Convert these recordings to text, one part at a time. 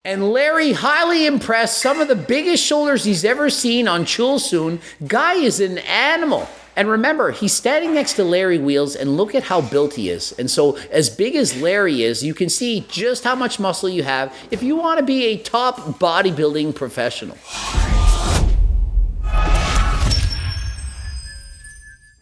And Larry highly impressed, some of the biggest shoulders he's ever seen on Chul-soon. Guy is an animal. And remember, he's standing next to Larry Wheels, and look at how built he is. And so as big as Larry is, you can see just how much muscle you have if you want to be a top bodybuilding professional.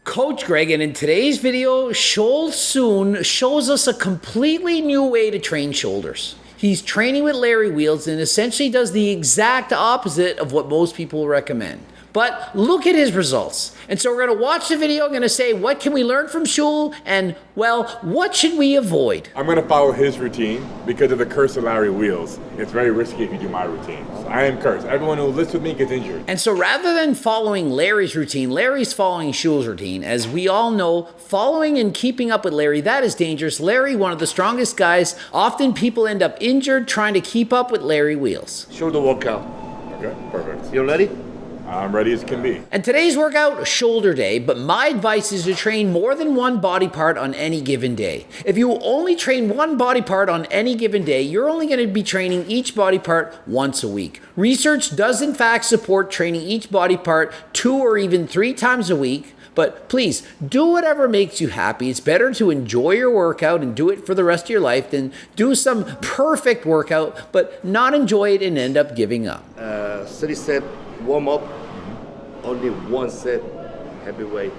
Coach Greg, and in today's video, Chul-soon shows us a completely new way to train shoulders. He's training with Larry Wheels and essentially does the exact opposite of what most people recommend. But look at his results. And so we're going to watch the video. I'm going to say, what can we learn from Chul? And, well, what should we avoid? I'm going to follow his routine because of the curse of Larry Wheels. It's very risky if you do my routine. So I am cursed. Everyone who lives with me gets injured. And so rather than following Larry's routine, Larry's following Chul's routine. As we all know, following and keeping up with Larry, that is dangerous. Larry, one of the strongest guys. Often people end up injured trying to keep up with Larry Wheels. Shoulder workout. Okay, perfect. You ready? I'm ready as can be. And today's workout, shoulder day, but my advice is to train more than one body part on any given day. If you only train one body part on any given day, you're only going to be training each body part once a week. Research does in fact support training each body part 2 or even 3 times a week. But please, do whatever makes you happy. It's better to enjoy your workout and do it for the rest of your life than do some perfect workout, but not enjoy it and end up giving up. 30 set warm up, only 1 set heavyweight.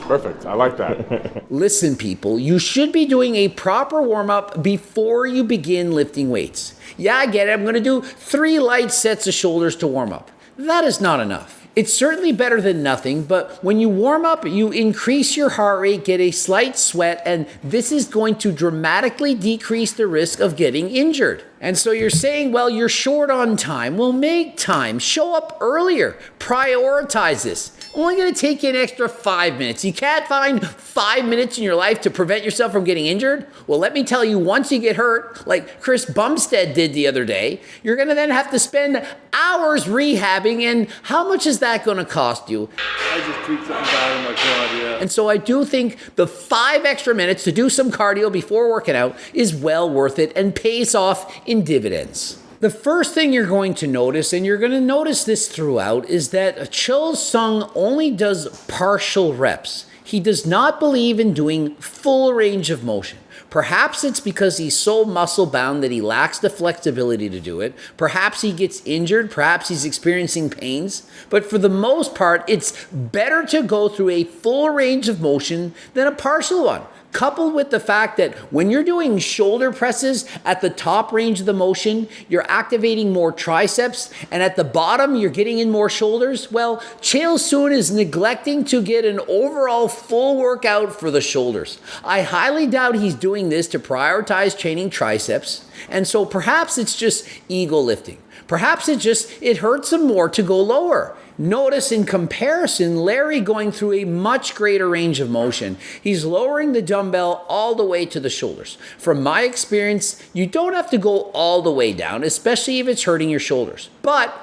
Perfect, I like that. Listen, people, you should be doing a proper warm-up before you begin lifting weights. Yeah, I get it. I'm going to do 3 light sets of shoulders to warm up. That is not enough. It's certainly better than nothing, but when you warm up, you increase your heart rate, get a slight sweat, and this is going to dramatically decrease the risk of getting injured. And so you're saying, well, you're short on time. Well, make time. Show up earlier. Prioritize this. Only going to take you an extra 5 minutes. You can't find 5 minutes in your life to prevent yourself from getting injured? Well, let me tell you, once you get hurt, like Chris Bumstead did the other day, you're going to then have to spend hours rehabbing, and how much is that going to cost you? I just tweaked something down in my quad, yeah. And so I do think the 5 extra minutes to do some cardio before working out is well worth it and pays off in dividends. The first thing you're going to notice, and you're going to notice this throughout, is that Chul-soon only does partial reps. He does not believe in doing full range of motion. Perhaps it's because he's so muscle bound that he lacks the flexibility to do it. Perhaps he gets injured. Perhaps he's experiencing pains. But for the most part, it's better to go through a full range of motion than a partial one. Coupled with the fact that when you're doing shoulder presses at the top range of the motion, you're activating more triceps, and at the bottom, you're getting in more shoulders. Well, Chul-soon is neglecting to get an overall full workout for the shoulders. I highly doubt he's doing this to prioritize training triceps, and so perhaps it's just ego lifting. Perhaps it hurts him more to go lower. Notice in comparison, Larry going through a much greater range of motion. He's lowering the dumbbell all the way to the shoulders. From my experience, you don't have to go all the way down, especially if it's hurting your shoulders. But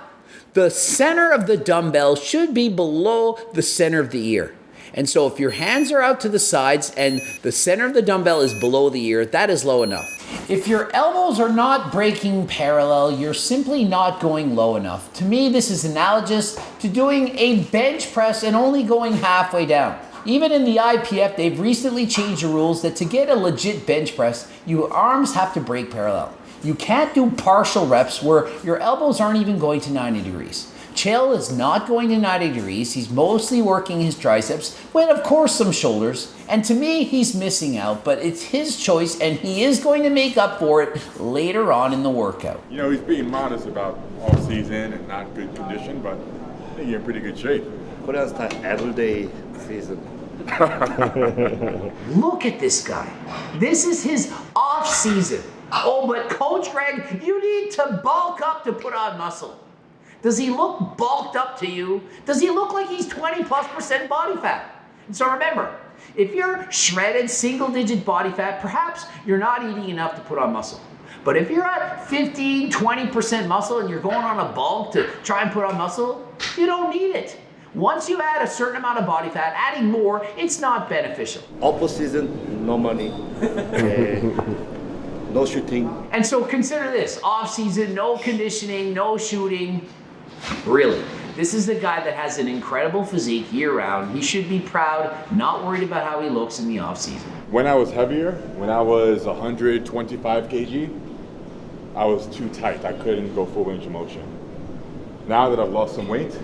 the center of the dumbbell should be below the center of the ear. And so if your hands are out to the sides and the center of the dumbbell is below the ear, that is low enough. If your elbows are not breaking parallel, you're simply not going low enough. To me, this is analogous to doing a bench press and only going halfway down. Even in the IPF, they've recently changed the rules that to get a legit bench press, your arms have to break parallel. You can't do partial reps where your elbows aren't even going to 90 degrees. Chul is not going to 90 degrees. He's mostly working his triceps, with of course some shoulders. And to me, he's missing out, but it's his choice and he is going to make up for it later on in the workout. You know, he's being modest about all season and not good condition, but I think you're in pretty good shape. Korean's time everyday season. Look at this guy. This is his off season. Oh, but Coach Greg, you need to bulk up to put on muscle. Does he look bulked up to you? Does he look like he's 20+% body fat? And so remember, if you're shredded single-digit body fat, perhaps you're not eating enough to put on muscle. But if you're at 15, 20% muscle and you're going on a bulk to try and put on muscle, you don't need it. Once you add a certain amount of body fat, adding more, it's not beneficial. Off season, no money. no shooting. And so consider this, off season, no conditioning, no shooting. Really, this is the guy that has an incredible physique year round. He should be proud, not worried about how he looks in the off season. When I was heavier, when I was 125 kg, I was too tight. I couldn't go full range of motion. Now that I've lost some weight,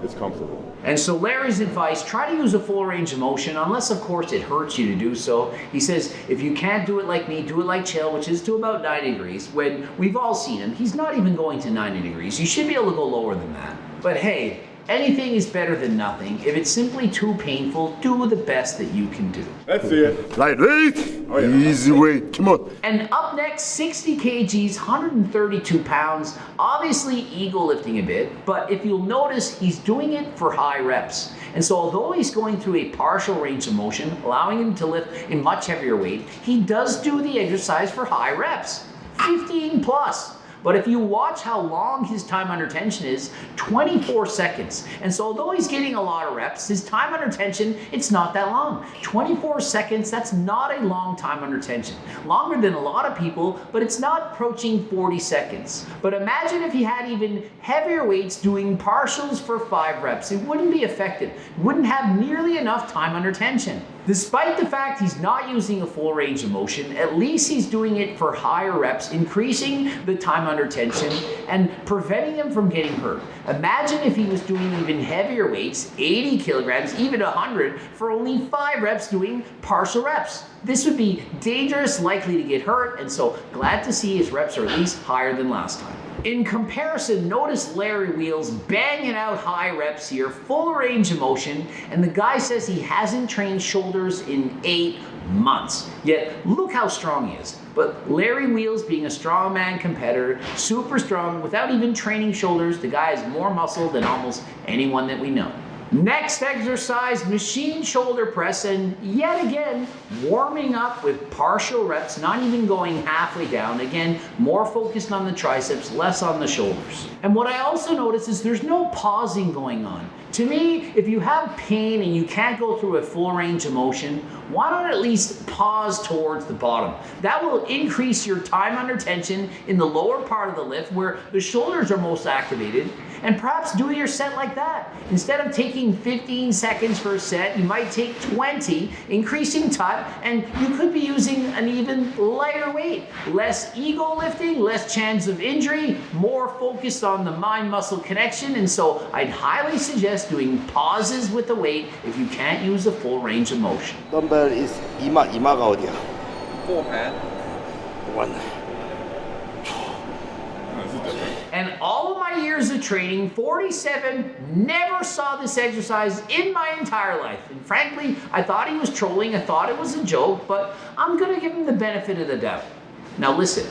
it's comfortable. And so Larry's advice, try to use a full range of motion, unless of course it hurts you to do so. He says, if you can't do it like me, do it like Chil, which is to about 90 degrees. When we've all seen him, he's not even going to 90 degrees. You should be able to go lower than that. But hey, anything is better than nothing. If it's simply too painful, do the best that you can do. Let's see it. Lightweight, Oh, yeah. easy weight. Come on. And up next, 60 kgs, 132 pounds, obviously ego lifting a bit, but if you'll notice, he's doing it for high reps. And so although he's going through a partial range of motion, allowing him to lift a much heavier weight, he does do the exercise for high reps, 15 plus. But if you watch how long his time under tension is, 24 seconds. And so although he's getting a lot of reps, his time under tension, it's not that long. 24 seconds, that's not a long time under tension. Longer than a lot of people, but it's not approaching 40 seconds. But imagine if he had even heavier weights doing partials for 5 reps. It wouldn't be effective. It wouldn't have nearly enough time under tension. Despite the fact he's not using a full range of motion, at least he's doing it for higher reps, increasing the time under tension and preventing him from getting hurt. Imagine if he was doing even heavier weights, 80 kilograms, even 100, for only 5 reps doing partial reps. This would be dangerous, likely to get hurt, and so glad to see his reps are at least higher than last time. In comparison, notice Larry Wheels banging out high reps here, full range of motion, and the guy says he hasn't trained shoulders in 8 months. Yet, look how strong he is. But Larry Wheels, being a strongman competitor, super strong, without even training shoulders, the guy has more muscle than almost anyone that we know. Next exercise, machine shoulder press, and yet again, warming up with partial reps, not even going halfway down. Again, more focused on the triceps, less on the shoulders. And what I also notice is there's no pausing going on. To me, if you have pain and you can't go through a full range of motion, why not at least pause towards the bottom? That will increase your time under tension in the lower part of the lift where the shoulders are most activated, and perhaps do your set like that. Instead of taking 15 seconds for a set, you might take 20, increasing TUT, and you could be using an even lighter weight. Less ego lifting, less chance of injury, more focused on the mind-muscle connection, and so I'd highly suggest doing pauses with the weight if you can't use a full range of motion. Dumbbell is 이마가 어디야? Forehead. 1. And all of my years of training, 47, never saw this exercise in my entire life. And frankly, I thought he was trolling, I thought it was a joke, but I'm gonna give him the benefit of the doubt. Now listen,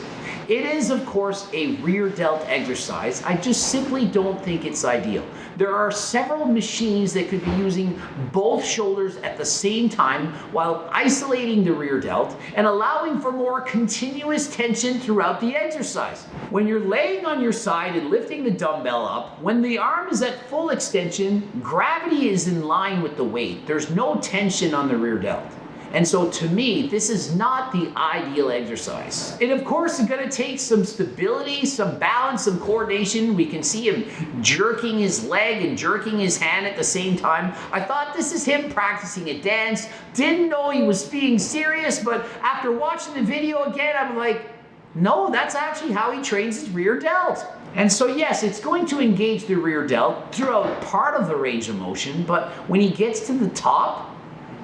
it is of course a rear delt exercise. I just simply don't think it's ideal. There are several machines that could be using both shoulders at the same time while isolating the rear delt and allowing for more continuous tension throughout the exercise. When you're laying on your side and lifting the dumbbell up, when the arm is at full extension, gravity is in line with the weight. There's no tension on the rear delt. And so to me, this is not the ideal exercise. It of course is gonna take some stability, some balance, some coordination. We can see him jerking his leg and jerking his hand at the same time. I thought this is him practicing a dance. Didn't know he was being serious, but after watching the video again, I'm like, no, that's actually how he trains his rear delt. And so yes, it's going to engage the rear delt throughout part of the range of motion, but when he gets to the top,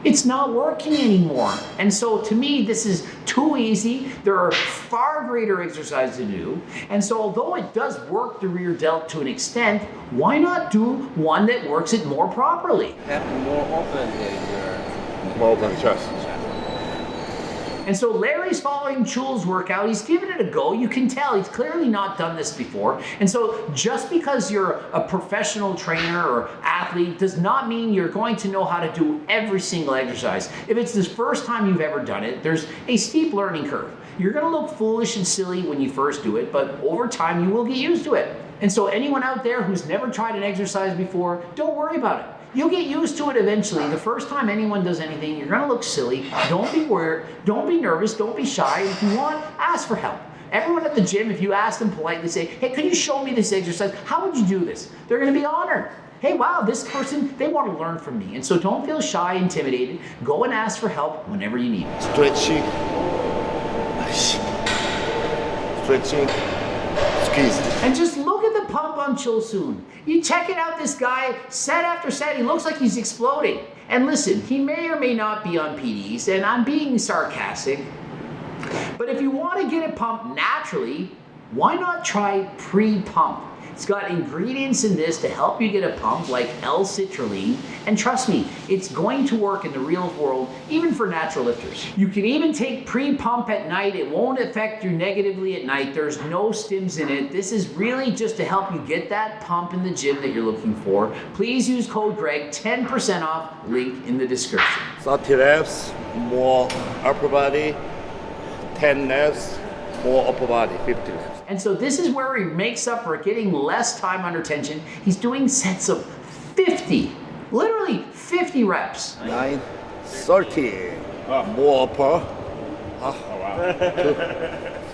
it's not working anymore. And so to me, this is too easy. There are far greater exercises to do. And so although it does work the rear delt to an extent, why not do one that works it more properly? Have more open in your More open chest. And so Larry's following Chul's workout. He's given it a go. You can tell he's clearly not done this before. And so just because you're a professional trainer or athlete does not mean you're going to know how to do every single exercise. If it's the first time you've ever done it, there's a steep learning curve. You're gonna look foolish and silly when you first do it, but over time you will get used to it. And so anyone out there who's never tried an exercise before, don't worry about it. You'll get used to it eventually. The first time anyone does anything, you're gonna look silly. Don't be worried, don't be nervous, don't be shy. If you want, ask for help. Everyone at the gym, if you ask them politely, say, hey, can you show me this exercise? How would you do this? They're gonna be honored. Hey, wow, this person, they want to learn from me. And so don't feel shy, intimidated. Go and ask for help whenever you need it. Stretching. Stretching. Squeeze. And just look at the pump on Chul-soon. You check it out, this guy, set after set, he looks like he's exploding. And listen, he may or may not be on PDs, and I'm being sarcastic. But if you want to get it pumped naturally, why not try pre-pump? It's got ingredients in this to help you get a pump like L-citrulline, and trust me, it's going to work in the real world, even for natural lifters. You can even take pre-pump at night. It won't affect you negatively at night. There's no stims in it. This is really just to help you get that pump in the gym that you're looking for. Please use code Greg, 10% off, link in the description. 30 reps, more upper body. 10 reps, more upper body, 50 reps. And so this is where he makes up for getting less time under tension. He's doing sets of 50, literally 50 reps. 9, 30, more upper.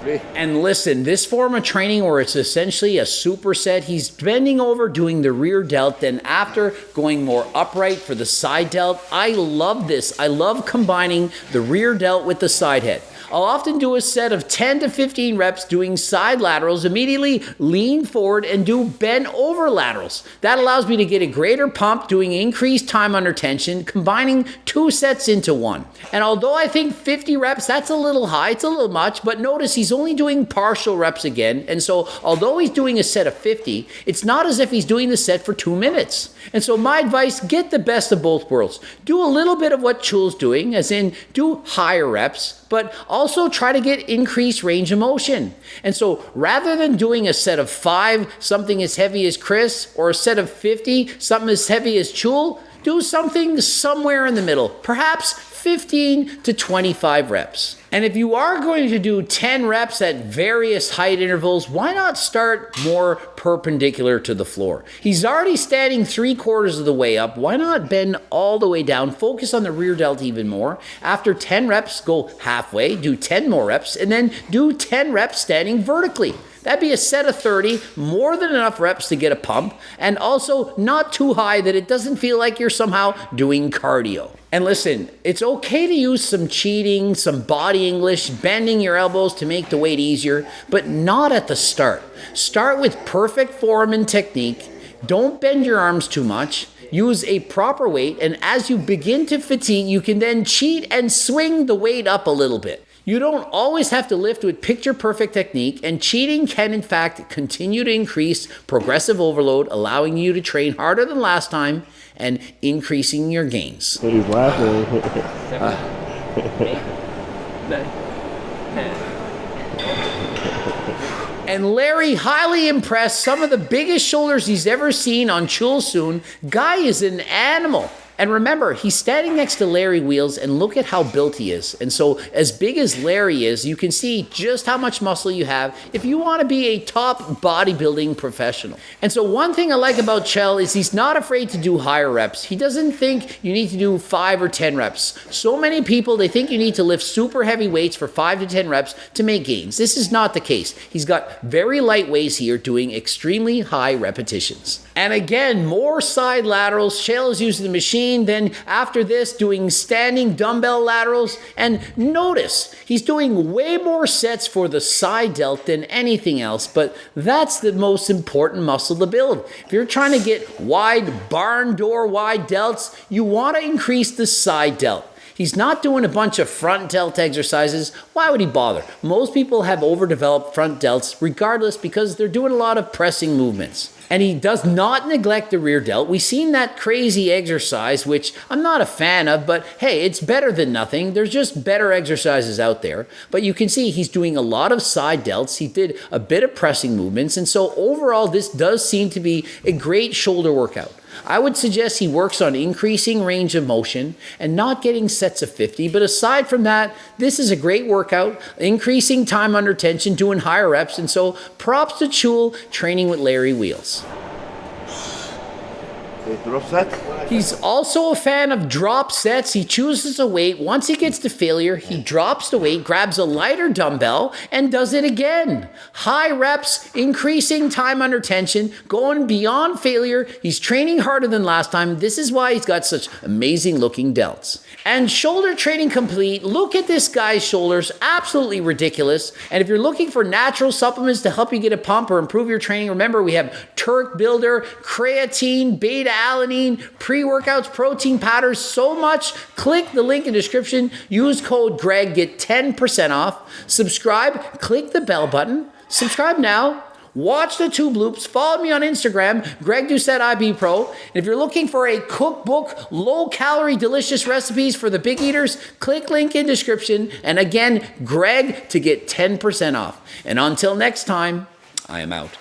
2, 3. And listen, this form of training where it's essentially a superset, he's bending over doing the rear delt, then after going more upright for the side delt. I love this. I love combining the rear delt with the side head. I'll often do a set of 10 to 15 reps doing side laterals, immediately lean forward and do bend over laterals. That allows me to get a greater pump doing increased time under tension, combining 2 sets into one. And although I think 50 reps, that's a little high, it's a little much, but notice he's only doing partial reps again. And so although he's doing a set of 50, it's not as if he's doing the set for 2 minutes. And so my advice, get the best of both worlds. Do a little bit of what Chul's doing, as in do higher reps, but also try to get increased range of motion. And so rather than doing a set of 5, something as heavy as Chris, or a set of 50, something as heavy as Chul, do something somewhere in the middle, perhaps 15 to 25 reps. And if you are going to do 10 reps at various height intervals, why not start more perpendicular to the floor? He's already standing 3/4 of the way up. Why not bend all the way down? Focus on the rear delt even more. After 10 reps, go halfway, do 10 more reps, and then do 10 reps standing vertically. That'd be a set of 30, more than enough reps to get a pump, and also not too high that it doesn't feel like you're somehow doing cardio. And listen, it's okay to use some cheating, some body English, bending your elbows to make the weight easier, but not at the start. Start with perfect form and technique. Don't bend your arms too much. Use a proper weight, and as you begin to fatigue, you can then cheat and swing the weight up a little bit. You don't always have to lift with picture-perfect technique, and cheating can in fact continue to increase progressive overload, allowing you to train harder than last time and increasing your gains. But he's laughing. 7, 8, 9, 10. And Larry, highly impressed, some of the biggest shoulders he's ever seen on Chul-soon. Guy is an animal. And remember, he's standing next to Larry Wheels, and look at how built he is. And so as big as Larry is, you can see just how much muscle you have if you want to be a top bodybuilding professional. And so one thing I like about Chel is he's not afraid to do higher reps. He doesn't think you need to do 5 or 10 reps. So many people, they think you need to lift super heavy weights for 5 to 10 reps to make gains. This is not the case. He's got very light weights here doing extremely high repetitions. And again, more side laterals. Chel is using the machine. Then after this, doing standing dumbbell laterals. And notice, he's doing way more sets for the side delt than anything else, but that's the most important muscle to build. If you're trying to get wide, barn door wide delts, you want to increase the side delt. He's not doing a bunch of front delt exercises. Why would he bother? Most people have overdeveloped front delts regardless, because they're doing a lot of pressing movements. And he does not neglect the rear delt. We've seen that crazy exercise, which I'm not a fan of, but hey, it's better than nothing. There's just better exercises out there. But you can see he's doing a lot of side delts. He did a bit of pressing movements. And so overall, this does seem to be a great shoulder workout. I would suggest he works on increasing range of motion and not getting sets of 50. But aside from that, this is a great workout, increasing time under tension, doing higher reps. And so props to Chul training with Larry Wheels. Okay, drop set. He's also a fan of drop sets. He chooses a weight. Once he gets to failure, he drops the weight, grabs a lighter dumbbell, and does it again. High reps, increasing time under tension, going beyond failure. He's training harder than last time. This is why he's got such amazing looking delts. And shoulder training complete. Look at this guy's shoulders, absolutely ridiculous. And if you're looking for natural supplements to help you get a pump or improve your training, remember we have Turk Builder, creatine, beta-alanine, pre-workouts, protein powders, so much. Click the link in the description. Use code GREG, get 10% off. Subscribe, click the bell button. Subscribe now. Watch the tube loops. Follow me on Instagram, Greg Doucette IB Pro. And if you're looking for a cookbook, low-calorie, delicious recipes for the big eaters, click link in description. And again, Greg to get 10% off. And until next time, I am out.